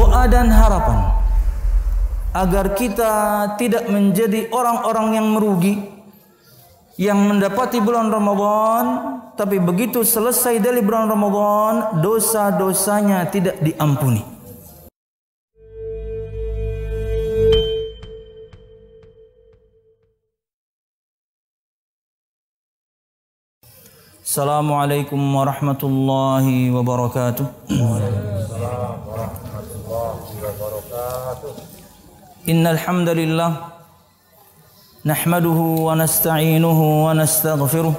doa dan harapan agar kita tidak menjadi orang-orang yang merugi, yang mendapati bulan Ramadan tapi begitu selesai dari bulan Ramadan dosa-dosanya tidak diampuni. Assalamualaikum warahmatullahi wabarakatuh. Waalaikumsalam warahmatullahi wabarakatuh. Innal hamdalillah nahmaduhu wa nasta'inuhu wa nastaghfiruh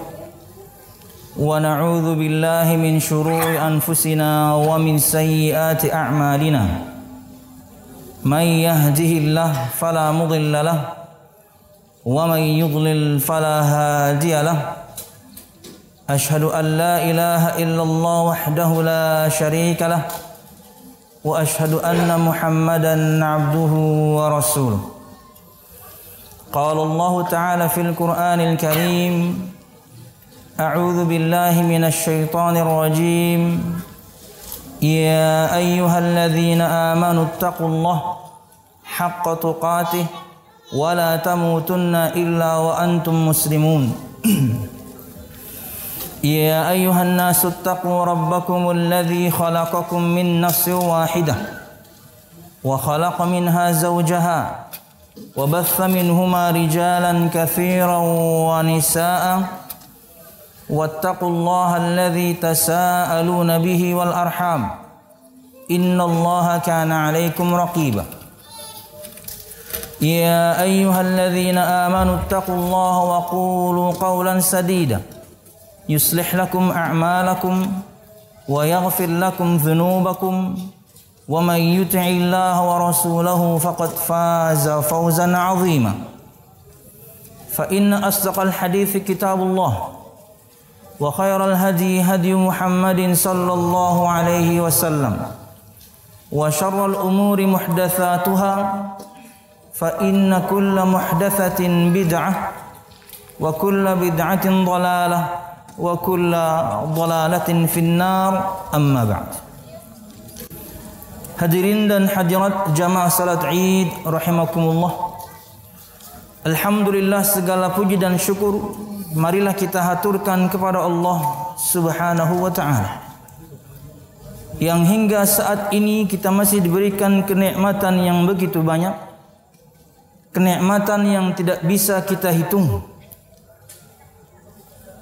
wa na'udzu billahi min shururi anfusina wa min sayyiati a'malina. May yahdihillahu fala mudilla lahu wa may yudlil fala hadiya lahu. Ashhadu an la ilaha illallah wahdahu la syarika lah wa ashhadu anna Muhammadan abduhu wa rasuluh. Qala Allah Ta'ala fil Qur'anil Karim, a'udzu billahi minasy syaithanir rajim. Ya ayyuhalladzina amanu taqullaha haqqa tuqatih wa la tamutunna illa wa antum muslimun. يا أيها الناس اتقوا ربكم الذي خلقكم من نفس واحدة وخلق منها زوجها وبث منهما رجالا كثيرا ونساء واتقوا الله الذي تساءلون به والأرحام إن الله كان عليكم رقيبا يا أيها الذين آمنوا اتقوا الله وقولوا قولا سديدا يصلح لكم أعمالكم ويغفر لكم ذنوبكم ومن يطع الله ورسوله فقد فاز فوزا عظيما فإن أصدق الحديث كتاب الله وخير الهدي هدي محمد صلى الله عليه وسلم وشر الأمور محدثاتها فإن كل محدثة بدعة وكل بدعة ضلالة wa kulla dhalalatin finnar, amma ba'd. Hadirin dan hadirat jamaah salat Id rahimakumullah. Alhamdulillah, segala puji dan syukur marilah kita haturkan kepada Allah Subhanahu wa taala yang hingga saat ini kita masih diberikan kenikmatan yang begitu banyak, kenikmatan yang tidak bisa kita hitung.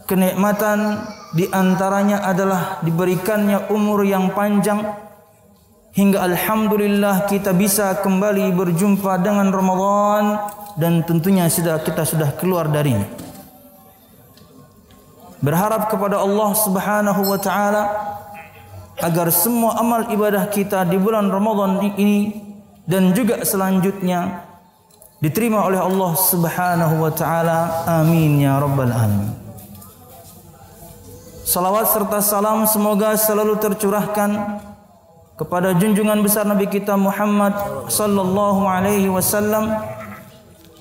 Kenikmatan diantaranya adalah diberikannya umur yang panjang hingga alhamdulillah kita bisa kembali berjumpa dengan Ramadan dan tentunya kita sudah keluar darinya. Berharap kepada Allah Subhanahu wa taala agar semua amal ibadah kita di bulan Ramadan ini dan juga selanjutnya diterima oleh Allah Subhanahu wa taala. Amin ya rabbal alamin. Salawat serta salam semoga selalu tercurahkan kepada junjungan besar Nabi kita Muhammad sallallahu alaihi wasallam,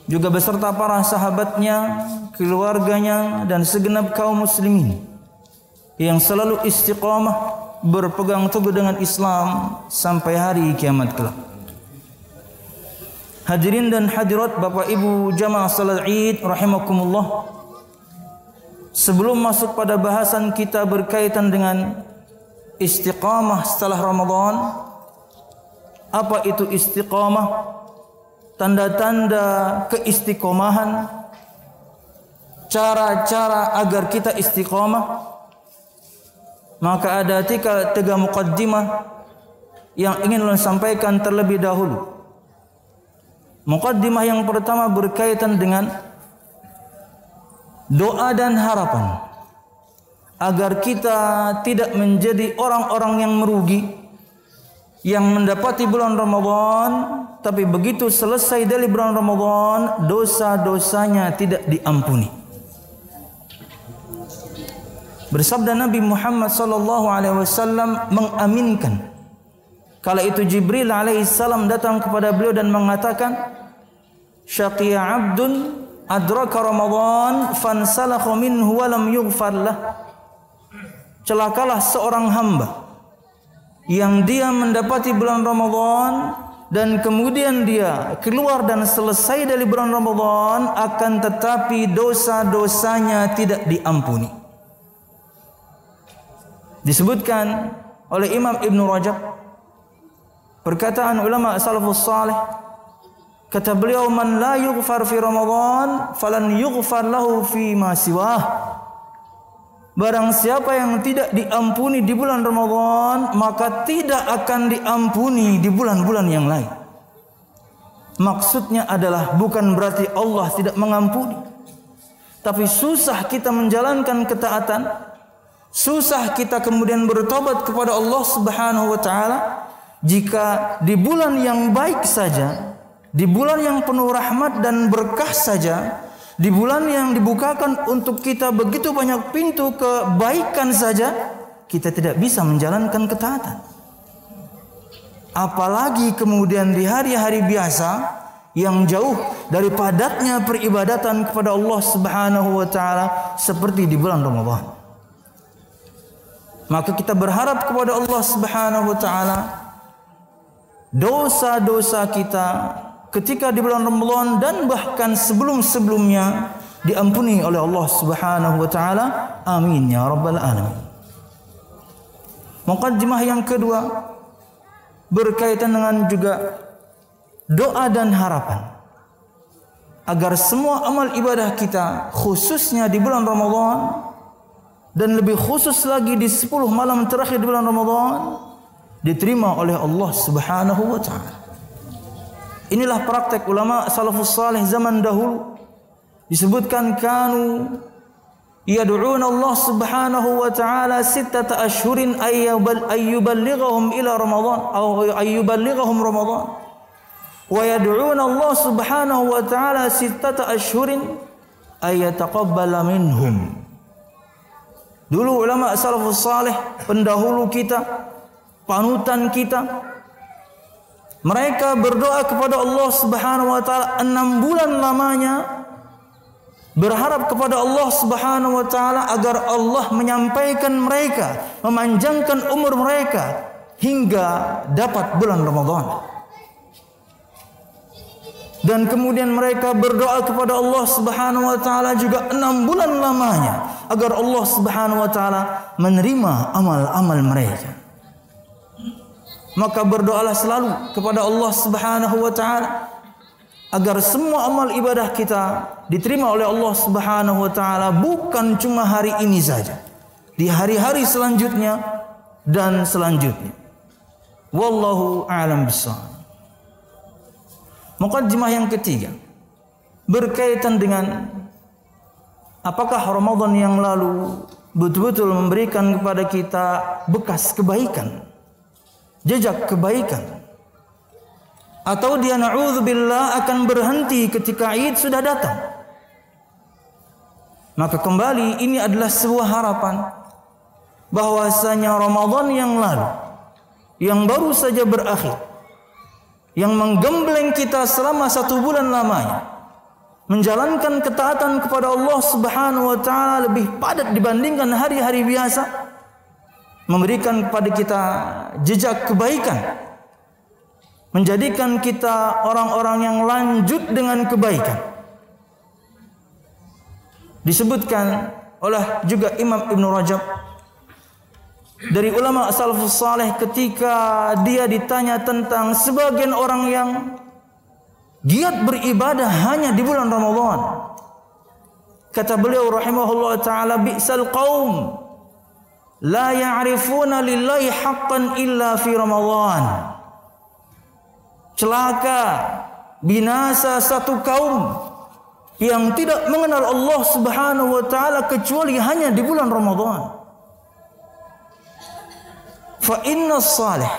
juga beserta para sahabatnya, keluarganya dan segenap kaum muslimin yang selalu istiqamah berpegang teguh dengan Islam sampai hari kiamat kelak. Hadirin dan hadirat Bapak Ibu jamaah salat Id rahimakumullah. Sebelum masuk pada bahasan kita berkaitan dengan istiqamah setelah Ramadan, apa itu istiqamah, tanda-tanda keistiqomahan, cara-cara agar kita istiqamah, maka ada tiga muqaddimah yang ingin saya sampaikan terlebih dahulu. Muqaddimah yang pertama berkaitan dengan doa dan harapan agar kita tidak menjadi orang-orang yang merugi, yang mendapati bulan Ramadan tapi begitu selesai dari bulan Ramadan dosa-dosanya tidak diampuni. Bersabda Nabi Muhammad sallallahu alaihi wasallam mengaminkan kala itu Jibril alaihi salam datang kepada beliau dan mengatakan, syaqiya 'abdun adraka Ramadan fansalakha minhu wa lam yughfar lah. Celakalah seorang hamba yang dia mendapati bulan Ramadan dan kemudian dia keluar dan selesai dari bulan Ramadan, akan tetapi dosa-dosanya tidak diampuni. Disebutkan oleh Imam Ibn Rajab, perkataan ulama salafus salih, kata beliau, man la yughfar fi Ramadan falan yughfar lahu fi ma siwah. Barang siapa yang tidak diampuni di bulan Ramadan, maka tidak akan diampuni di bulan-bulan yang lain. Maksudnya adalah bukan berarti Allah tidak mengampuni, tapi susah kita menjalankan ketaatan, susah kita kemudian bertobat kepada Allah Subhanahu wa taala jika di bulan yang baik saja, di bulan yang penuh rahmat dan berkah saja, di bulan yang dibukakan untuk kita begitu banyak pintu kebaikan saja, kita tidak bisa menjalankan ketaatan. Apalagi kemudian di hari-hari biasa yang jauh dari padatnya peribadatan kepada Allah Subhanahu wa taala seperti di bulan Ramadan. Maka kita berharap kepada Allah Subhanahu wa taala dosa-dosa kita ketika di bulan Ramadan dan bahkan sebelum-sebelumnya diampuni oleh Allah Subhanahu wa taala. Amin ya rabbal alamin. Muqaddimah yang kedua berkaitan dengan juga doa dan harapan agar semua amal ibadah kita khususnya di bulan Ramadan dan lebih khusus lagi di 10 malam terakhir di bulan Ramadan diterima oleh Allah Subhanahu wa taala. Inilah praktek ulama salafus salih zaman dahulu. Disebutkan kanu yad'una Allah Subhanahu wa ta'ala 6 ashhurin ayyuballighahum ila Ramadan atau ayyuballighahum Ramadan. Wa yad'una Allah Subhanahu wa ta'ala 6 ashhurin ayyataqabbala minhum. Dulu ulama salafus salih, pendahulu kita, panutan kita, mereka berdoa kepada Allah Subhanahu wa taala 6 bulan lamanya, berharap kepada Allah Subhanahu wa taala agar Allah menyampaikan mereka, memanjangkan umur mereka hingga dapat bulan Ramadan. Dan kemudian mereka berdoa kepada Allah Subhanahu wa taala juga 6 bulan lamanya agar Allah Subhanahu wa taala menerima amal-amal mereka. Maka berdoalah selalu kepada Allah Subhanahu wa taala agar semua amal ibadah kita diterima oleh Allah Subhanahu wa taala, bukan cuma hari ini saja, di hari-hari selanjutnya dan selanjutnya. Wallahu a'lam bishawab. Muqaddimah yang ketiga berkaitan dengan apakah Ramadan yang lalu betul-betul memberikan kepada kita bekas kebaikan, jejak kebaikan, atau dia na'udzubillah akan berhenti ketika Id sudah datang. Maka kembali ini adalah sebuah harapan bahwasanya Ramadan yang lalu yang baru saja berakhir, yang menggembleng kita selama 1 bulan lamanya, menjalankan ketaatan kepada Allah Subhanahu wa taala lebih padat dibandingkan hari-hari biasa, memberikan kepada kita jejak kebaikan, menjadikan kita orang-orang yang lanjut dengan kebaikan. Disebutkan oleh juga Imam Ibn Rajab dari ulama salafus saleh ketika dia ditanya tentang sebagian orang yang giat beribadah hanya di bulan Ramadan. Kata beliau rahimahullah ta'ala, bi'sal qaum la ya'rifuna lillahi haqqan illa fi Ramadan. Celaka, binasa satu kaum yang tidak mengenal Allah Subhanahu wa taala kecuali hanya di bulan Ramadan. Fa inna as-salih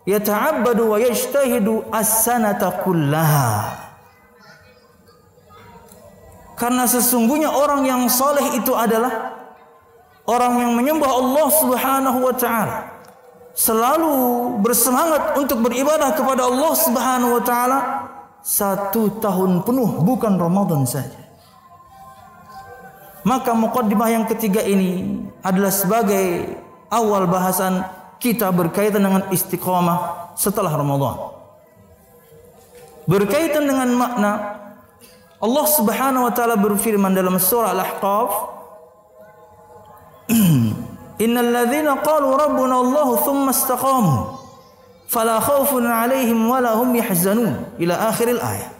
yata'abbadu wa yajtahidu as-sanata kullaha. Karena sesungguhnya orang yang saleh itu adalah orang yang menyembah Allah Subhanahu wa taala, selalu bersemangat untuk beribadah kepada Allah Subhanahu wa taala 1 tahun penuh, bukan Ramadan saja. Maka muqaddimah yang ketiga ini adalah sebagai awal bahasan kita berkaitan dengan istiqamah setelah Ramadan. Berkaitan dengan makna, Allah Subhanahu wa taala berfirman dalam surah Al-Ahqaf, Innal ladzina qalu rabbuna Allah tsumma istaqamu fala khaufun 'alaihim wa la hum yahzanun ila akhiril ayat.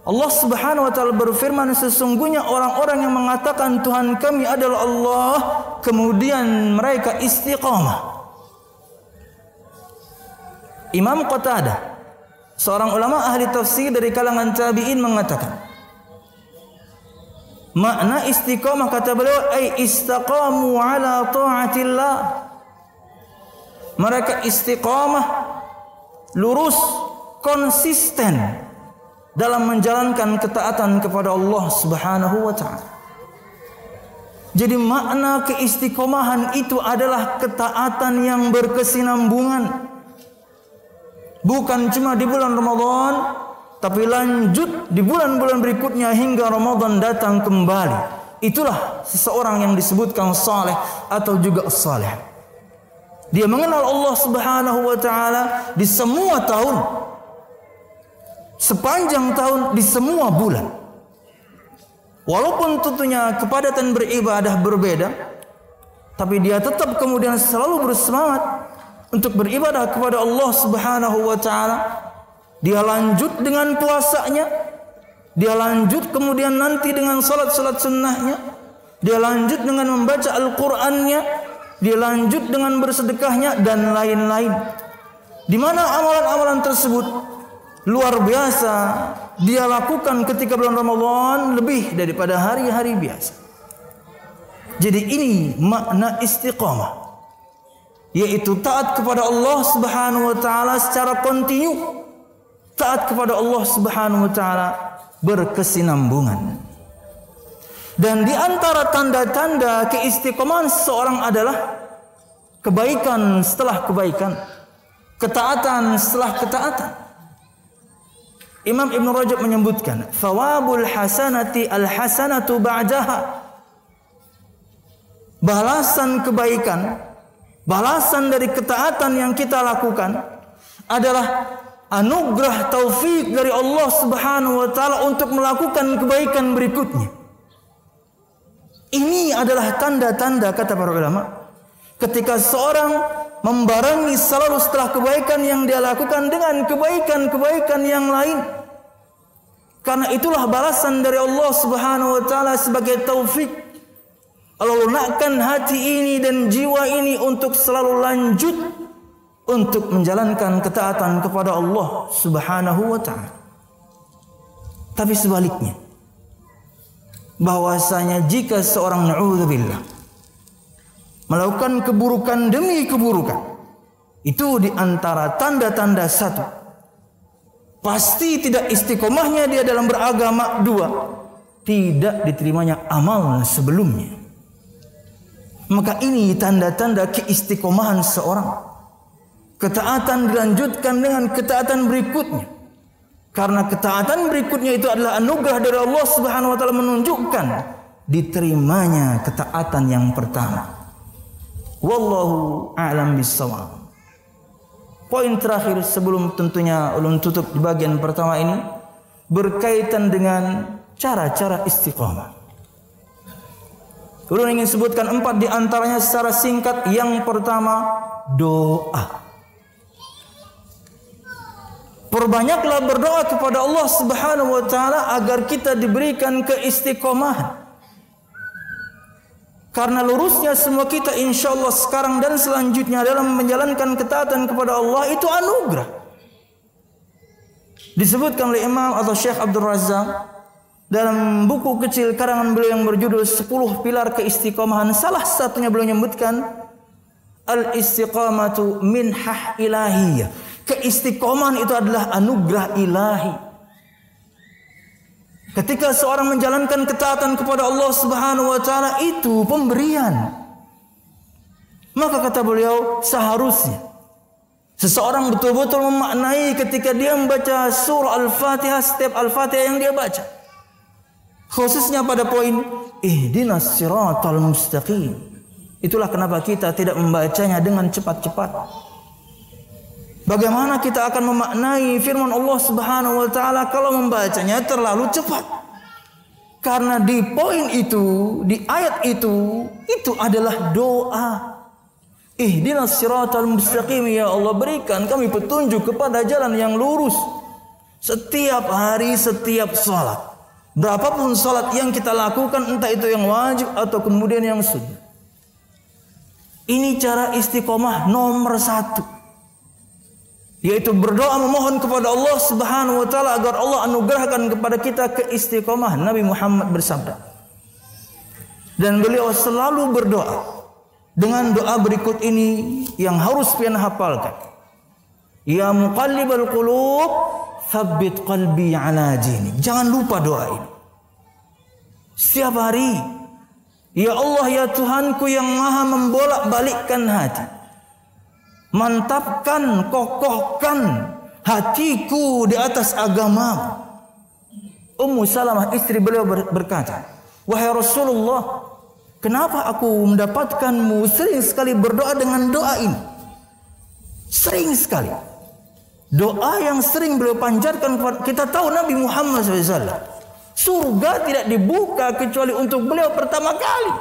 Allah Subhanahu wa taala berfirman, sesungguhnya orang-orang yang mengatakan Tuhan kami adalah Allah, kemudian mereka istiqamah. Imam Qatadah, seorang ulama ahli tafsir dari kalangan tabi'in, mengatakan makna istiqamah, kata beliau, ay istaqamu ala ta'atillah. Mereka istiqamah, lurus, konsisten dalam menjalankan ketaatan kepada Allah Subhanahu wa taala. Jadi makna keistiqomahan itu adalah ketaatan yang berkesinambungan. Bukan cuma di bulan Ramadan, tapi lanjut di bulan-bulan berikutnya hingga Ramadan datang kembali. Itulah seseorang yang disebutkan saleh atau juga as-salih. Dia mengenal Allah Subhanahu wa taala di semua tahun, sepanjang tahun, di semua bulan. Walaupun tentunya kepadatan beribadah berbeda, tapi dia tetap kemudian selalu bersemangat untuk beribadah kepada Allah Subhanahu wa taala. Dia lanjut dengan puasanya, dia lanjut kemudian nanti dengan salat-salat sunnahnya, dia lanjut dengan membaca Al-Qur'annya, dia lanjut dengan bersedekahnya dan lain-lain. Di mana amalan-amalan tersebut luar biasa dia lakukan ketika bulan Ramadan lebih daripada hari-hari biasa. Jadi ini makna istiqamah, yaitu taat kepada Allah Subhanahu wa taala secara kontinu, taat kepada Allah Subhanahu wa taala berkesinambungan. Dan di antara tanda-tanda keistiqomahan seseorang adalah kebaikan setelah kebaikan, ketaatan setelah ketaatan. Imam Ibn Rajab menyebutkan, thawabul hasanati al-hasanatu ba'daha. Balasan kebaikan, balasan dari ketaatan yang kita lakukan adalah anugerah taufik dari Allah Subhanahu wa taala untuk melakukan kebaikan berikutnya. Ini adalah tanda-tanda, kata para ulama, ketika seorang membarengi selalu setelah kebaikan yang dia lakukan dengan kebaikan-kebaikan yang lain. Karena itulah balasan dari Allah Subhanahu wa taala sebagai taufik. Allah lunakkan hati ini dan jiwa ini untuk selalu lanjut untuk menjalankan ketaatan kepada Allah Subhanahu wa taala. Tapi sebaliknya, bahwasanya jika seorang na'udzubillah melakukan keburukan demi keburukan, itu di antara tanda-tanda satu, pasti tidak istiqomahnya dia dalam beragama. Dua, tidak diterimanya amal sebelumnya. Maka ini tanda-tanda keistiqomahan seorang. Ketaatan dilanjutkan dengan ketaatan berikutnya. Karena ketaatan berikutnya itu adalah anugerah dari Allah Subhanahu wa taala, menunjukkan diterimanya ketaatan yang pertama. Wallahu a'lam bissawab. Poin terakhir sebelum tentunya ulun tutup di bagian pertama ini berkaitan dengan cara-cara istiqamah. Ulun ingin sebutkan 4 di antaranya secara singkat. Yang pertama, doa. Perbanyaklah berdoa kepada Allah Subhanahu wa taala agar kita diberikan keistiqomahan. Karena lurusnya semua kita insyaallah sekarang dan selanjutnya dalam menjalankan ketaatan kepada Allah itu anugerah. Disebutkan oleh Imam atau Syekh Abdul Razak dalam buku kecil karangan beliau yang berjudul 10 Pilar Keistiqomahan. Salah satunya beliau menyebutkan al-istiqamatu minhah ilahiyah. Keistiqomahan itu adalah anugerah ilahi. Ketika seorang menjalankan ketaatan kepada Allah Subhanahu wa taala, itu pemberian. Maka kata beliau, seharusnya seseorang betul-betul memaknai ketika dia membaca surah Al-Fatihah, setiap Al-Fatihah yang dia baca, khususnya pada poin ihdinas siratal mustaqim, Itulah kenapa kita tidak membacanya dengan cepat-cepat. Bagaimana kita akan memaknai firman Allah Subhanahu wa taala kalau membacanya terlalu cepat? Karena di poin itu, di ayat itu adalah doa. Ihdinas siratal mustaqim, ya Allah, berikan kami petunjuk kepada jalan yang lurus. Setiap hari, setiap salat. Berapapun salat yang kita lakukan, entah itu yang wajib atau kemudian yang sunnah. Ini cara istiqomah nomor 1, yaitu berdoa memohon kepada Allah Subhanahu wa taala agar Allah anugerahkan kepada kita keistiqomah. Nabi Muhammad bersabda, dan beliau selalu berdoa dengan doa berikut ini yang harus pian hafalkan. Ya muqallibal qulub, tsabbit qalbi ala dinik. Jangan lupa doa ini setiap hari. Ya Allah, ya Tuhanku yang maha membolak-balikkan hati, mantapkan, kokohkan hatiku di atas agama. Ummu Salamah, istri beliau, berkata, wahai Rasulullah, kenapa aku mendapatkanmu sering sekali berdoa dengan doa ini? Sering sekali. Doa yang sering beliau panjatkan. Kita tahu Nabi Muhammad SAW, surga tidak dibuka kecuali untuk beliau pertama kali.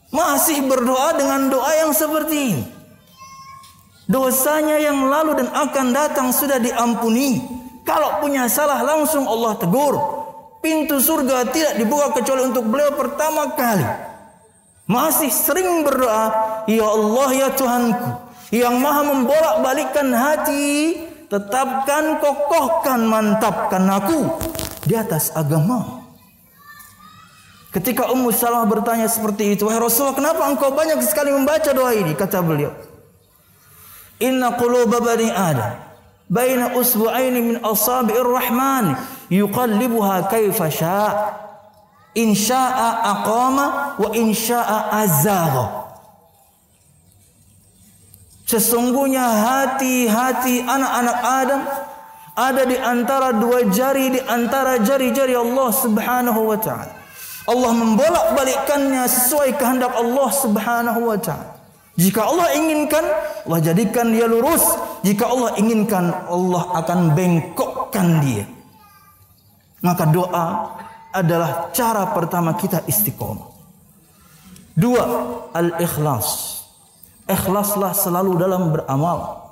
Masih berdoa dengan doa yang seperti ini. Dosanya yang lalu dan akan datang sudah diampuni. Kalau punya salah langsung Allah tegur. Pintu surga tidak dibuka kecuali untuk beliau pertama kali. Masih sering berdoa, ya Allah, ya Tuhanku yang maha membolak-balikkan hati, tetapkan, kokohkan, mantapkan aku di atas agama. Ketika Ummu Salamah bertanya seperti itu, wahai Rasulullah, kenapa engkau banyak sekali membaca doa ini? Kata beliau, inna quluba bani Adam baina usbu'aini min asabi'ir rahman yuqallibuha kaifa syaa, in syaa aqama wa in syaa azagha. Sesungguhnya hati-hati anak-anak Adam ada di antara dua jari, di antara jari-jari Allah Subhanahu wa taala. Allah membolak-balikkannya sesuai kehendak Allah Subhanahu wa taala. Jika Allah inginkan, Allah jadikan dia lurus. Jika Allah inginkan, Allah akan bengkokkan dia. Maka doa adalah cara pertama kita istiqomah. 2, al-ikhlas. Ikhlaslah selalu dalam beramal.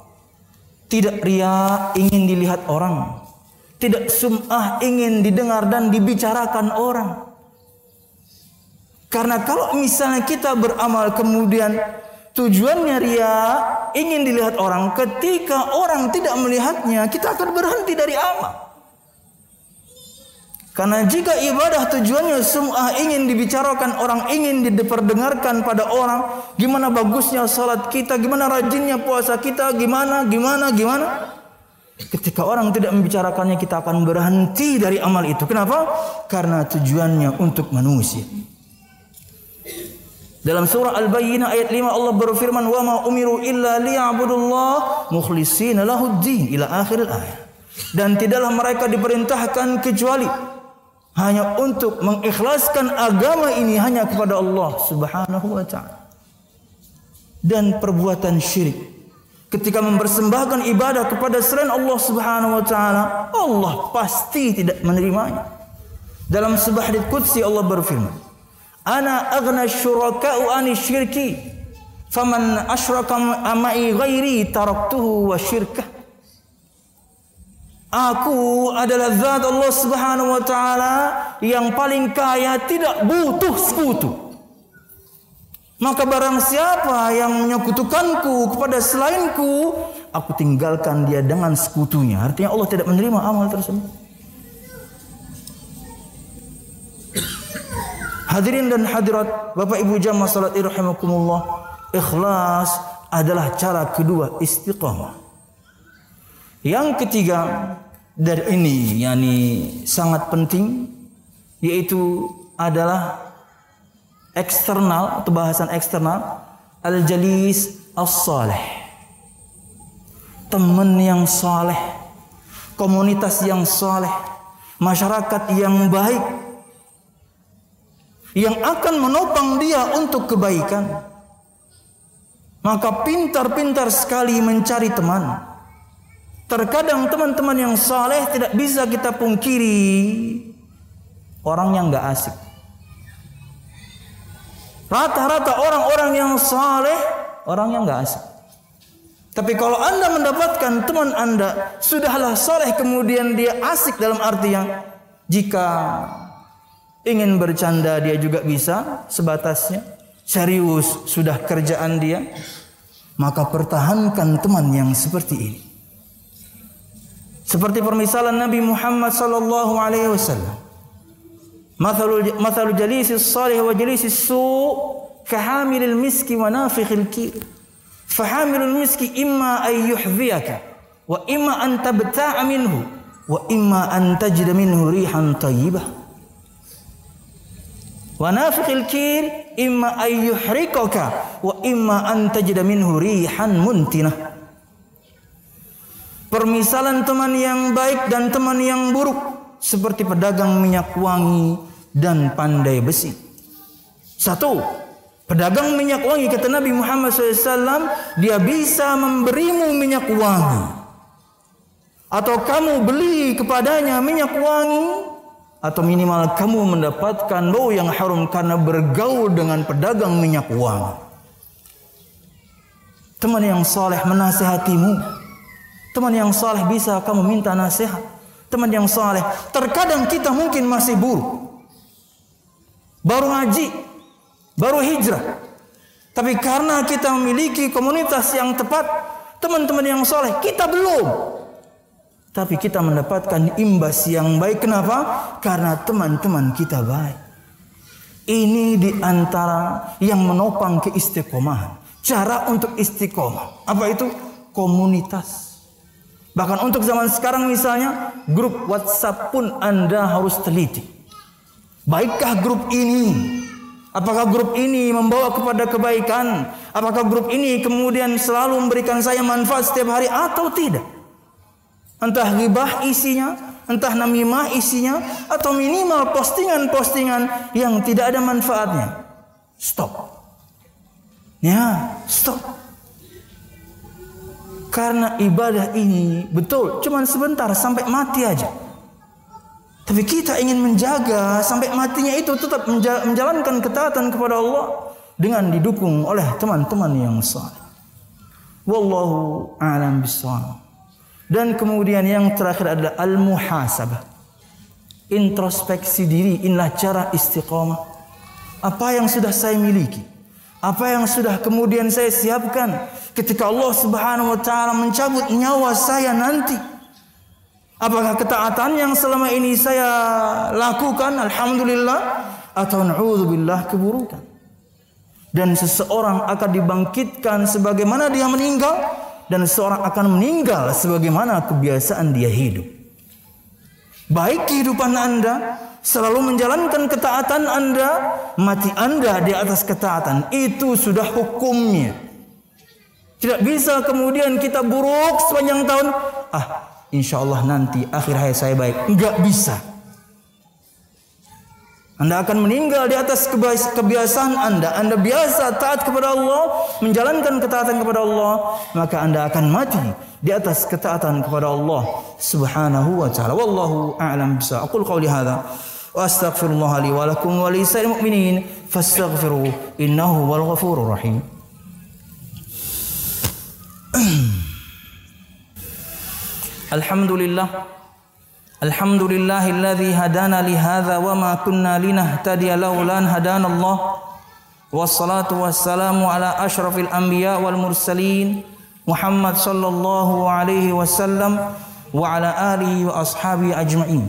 Tidak riya, ingin dilihat orang. Tidak sum'ah, ingin didengar dan dibicarakan orang. Karena kalau misalnya kita beramal kemudian tujuannya riya, ingin dilihat orang, ketika orang tidak melihatnya, kita akan berhenti dari amal. Karena jika ibadah tujuannya sum'ah, ingin dibicarakan orang, ingin diperdengarkan pada orang, gimana bagusnya salat kita, gimana rajinnya puasa kita, gimana. Ketika orang tidak membicarakannya, kita akan berhenti dari amal itu. Kenapa? Karena tujuannya untuk manusia. Dalam surah Al-Bayyinah ayat 5 Allah berfirman, wa ma umiru illa liya'budullah mukhlishina lahuddin ila akhir ayat. Dan tidaklah mereka diperintahkan kecuali hanya untuk mengikhlaskan agama ini hanya kepada Allah Subhanahu wa taala. Dan perbuatan syirik, ketika mempersembahkan ibadah kepada selain Allah Subhanahu wa taala, Allah pasti tidak menerimanya. Dalam sebuah hadits qudsi Allah berfirman, ana aghna syuraka'u ani syirki faman asyraka ma'i ghairi taraktuhu wa syirkah. Aku adalah zat Allah Subhanahu wa taala yang paling kaya, tidak butuh sekutu. Maka barang siapa yang menyekutukanku kepada selainku, aku tinggalkan dia dengan sekutunya. Artinya Allah tidak menerima amal tersebut. Hadirin dan hadirat, Bapak Ibu jamaah salat rahimakumullah, ikhlas adalah cara kedua istiqamah. Yang ketiga dari ini sangat penting, yaitu adalah eksternal atau bahasan eksternal, al-jalis as-salih. Teman yang saleh, komunitas yang saleh, masyarakat yang baik. yang akan menopang dia untuk kebaikan. Maka pintar-pintar sekali mencari teman. Terkadang teman-teman yang saleh tidak bisa kita pungkiri orang yang gak asik. Rata-rata orang-orang yang saleh orang yang gak asik. Tapi kalau Anda mendapatkan teman Anda sudahlah saleh kemudian dia asik dalam artian jika ingin bercanda dia juga bisa sebatasnya. Serius sudah kerjaan dia, maka pertahankan teman yang seperti ini. Seperti permisalan Nabi Muhammad sallallahu alaihi wasallam. Mathalu jalisis salih wa jalisis su' kahamilil miski wa nafikhil kir. Fahamilul miski imma ay yuhdhiyaka wa imma an tabta'a minhu wa imma an tajida minhu rihan thayyibah. Wa nafikhil kir imma ay yuhrikaka wa imma an tajida minhu rihan muntinah. Permisalan teman yang baik dan teman yang buruk seperti pedagang minyak wangi dan pandai besi. Satu, pedagang minyak wangi kata Nabi Muhammad SAW, dia bisa memberimu minyak wangi atau kamu beli kepadanya minyak wangi, atau minimal kamu mendapatkan bau yang harum karena bergaul dengan pedagang minyak wangi. Teman yang saleh menasihatimu. Teman yang saleh bisa kamu minta nasihat. Teman yang saleh, terkadang kita mungkin masih buruk, baru ngaji, baru hijrah. Tapi karena kita memiliki komunitas yang tepat, teman-teman yang saleh, kita belum. Tapi kita mendapatkan imbas yang baik. Kenapa? Karena teman-teman kita baik. Ini di antara yang menopang keistiqomahan. Cara untuk istiqomah. Apa itu? Komunitas. Bahkan untuk zaman sekarang misalnya, grup WhatsApp pun Anda harus teliti. Baikkah grup ini? Apakah grup ini membawa kepada kebaikan? Apakah grup ini kemudian selalu memberikan saya manfaat setiap hari atau tidak? Entah ghibah isinya, entah namimah isinya, atau minimal postingan-postingan yang tidak ada manfaatnya. Stop. Ya, stop. Karena ibadah ini betul cuman sebentar sampai mati aja. Tapi kita ingin menjaga sampai matinya itu tetap menjalankan ketaatan kepada Allah dengan didukung oleh teman-teman yang saleh. Wallahu a'lam bishawab. Dan kemudian yang terakhir adalah al-muhasabah. Introspeksi diri, inilah cara istiqamah. Apa yang sudah saya miliki? Apa yang sudah kemudian saya siapkan ketika Allah Subhanahu wa taala mencabut nyawa saya nanti? Apakah ketaatan yang selama ini saya lakukan alhamdulillah atau na'udzubillah keburukan? Dan seseorang akan dibangkitkan sebagaimana dia meninggal, dan seorang akan meninggal sebagaimana kebiasaan dia hidup. Baik kehidupan Anda selalu menjalankan ketaatan Anda, mati Anda di atas ketaatan, itu sudah hukumnya. Tidak bisa kemudian kita buruk sepanjang tahun, insyaallah nanti akhir hayat saya baik. Enggak bisa. Anda akan meninggal di atas kebiasaan Anda. Anda biasa taat kepada Allah, menjalankan ketaatan kepada Allah, maka Anda akan mati di atas ketaatan kepada Allah Subhanahu wa taala. Wallahu a'lam bishawab. Aqul qawli hadza wa astaghfirullah li wa lakum wa li sa'il mu'minin fastaghfiruhu innahu wal ghafurur rahim. Alhamdulillah. Alhamdulillahilladzi hadana li hadza wa ma kunna linahtadiya laula an hadana Allah. Wassalatu wassalamu ala asyrafil anbiya wal mursalin Muhammad sallallahu alaihi wasallam wa ala alihi wa ashabihi ajma'in.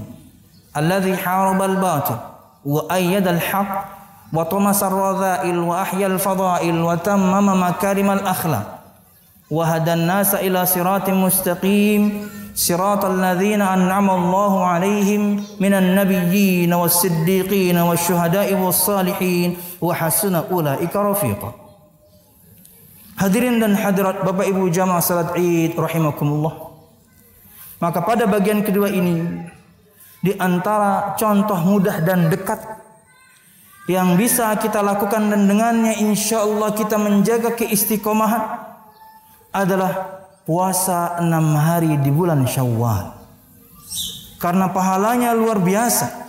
Alladzi harabal batil wa ayyadal haqq wa tamasar radha'il wa ahyal fadha'il wa tammama makarimal akhlaq wa hadan nasa ila siratin mustaqim. Siratal ladzina an'ama Allahu 'alaihim minan nabiyyin was-siddiqin wasyuhada'i was-salihin wa hasuna ulaika rafiqa. Hadirin dan hadirat Bapak Ibu jamaah salat Id rahimakumullah. Maka pada bagian kedua ini, di antara contoh mudah dan dekat yang bisa kita lakukan dan dengannya insya Allah kita menjaga keistiqomahan adalah puasa 6 hari di bulan Syawal. Karena pahalanya luar biasa.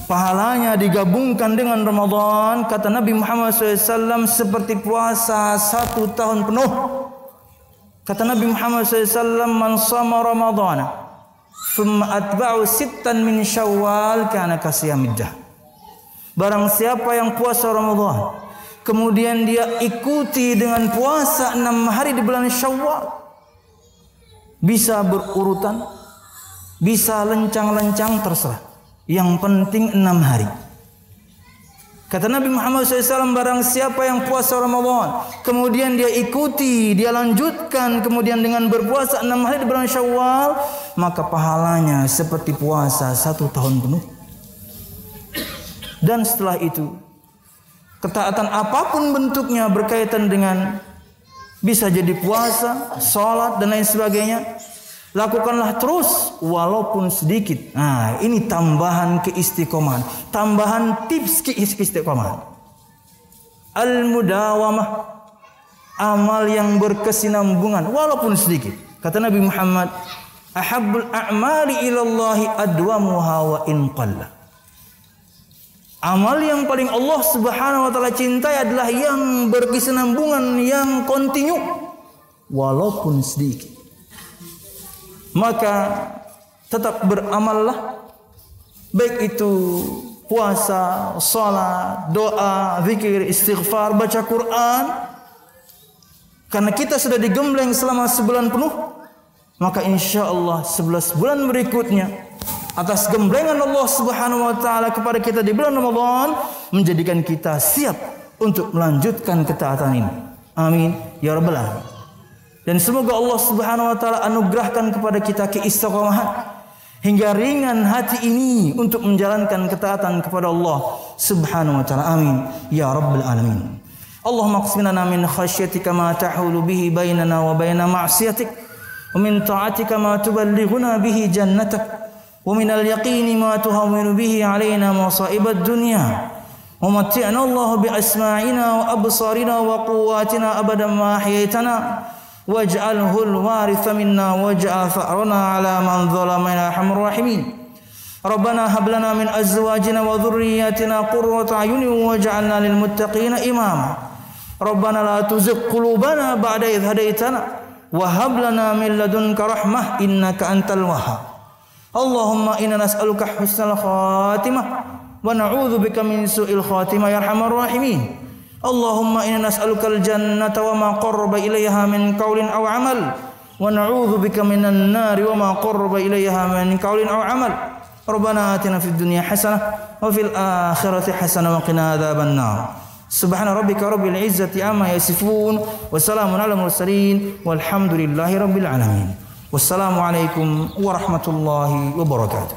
Pahalanya digabungkan dengan Ramadan, kata Nabi Muhammad SAW, seperti puasa 1 tahun penuh. Kata Nabi Muhammad SAW, man shama Ramadana thumma atba'u 6 min Syawal kana kasiyamid dahr. Barang siapa yang puasa Ramadan kemudian dia ikuti dengan puasa 6 hari di bulan Syawal, bisa berurutan, bisa lencang-lencang, terserah. Yang penting 6 hari. Kata Nabi Muhammad SAW, barang siapa yang puasa Ramadan kemudian dia ikuti, dia lanjutkan kemudian dengan berpuasa 6 hari di bulan Syawal, maka pahalanya seperti puasa 1 tahun penuh. Dan setelah itu, ketaatan apapun bentuknya berkaitan dengan bisa jadi puasa, sholat dan lain sebagainya, lakukanlah terus walaupun sedikit. Nah, ini tambahan keistiqomahan, tambahan tips keistiqomahan. Al-mudawamah, amal yang berkesinambungan walaupun sedikit. Kata Nabi Muhammad, ahabbul a'mali ilallahi adwamuha wa in qalla. Amal yang paling Allah Subhanahu wa taala cintai adalah yang berkesinambungan, yang kontinu walaupun sedikit. Maka tetap beramallah, baik itu puasa, salat, doa, zikir, istighfar, baca Quran. Karena kita sudah digembleng selama sebulan penuh, maka insya Allah 11 bulan berikutnya atas gemblengan Allah Subhanahu wa taala kepada kita di bulan Ramadan menjadikan kita siap untuk melanjutkan ketaatan ini. Amin ya rabbal alamin. Dan semoga Allah Subhanahu wa taala anugerahkan kepada kita keistiqomahan hingga ringan hati ini untuk menjalankan ketaatan kepada Allah Subhanahu wa taala. Amin ya rabbal alamin. Allahumma qsim lana min khasyatika ma tahulu bihi bainana wa baina ma'siyatik wa min ta'atika ma tuballighuna bihi jannatak ومن اليقين ما تهون به علينا مصائب الدنيا ومتعنا الله بأسماعنا وأبصارنا وقواتنا أبدا ما أحييتنا واجعله الوارث منا واجعل ثأرنا على من ظلمنا يا أرحم الراحمين ربنا هب لنا من أزواجنا وذرياتنا قرة أعين واجعلنا للمتقين إماما ربنا لا تزغ قلوبنا بعد إذ هديتنا وهب لنا من لدنك رحمة إنك أنت الوهاب Allahumma inna nas'aluka husnal khatimah wa na'udzu bika min su'il khatimah ya arhamar rahimin. Allahumma inna nas'aluka al-jannata wa ma qarraba ilayha min qawlin aw amal wa na'udzu bika minan nari wa ma qarraba ilayha min qawlin aw amal. Rabbana atina fid dunya hasanah wa fil akhirati hasanah wa qina adzaban nar. Subhana rabbika rabbil izzati amma yasifun wa salamun alal mursalin walhamdulillahi rabbil alamin. Wassalamualaikum warahmatullahi wabarakatuh.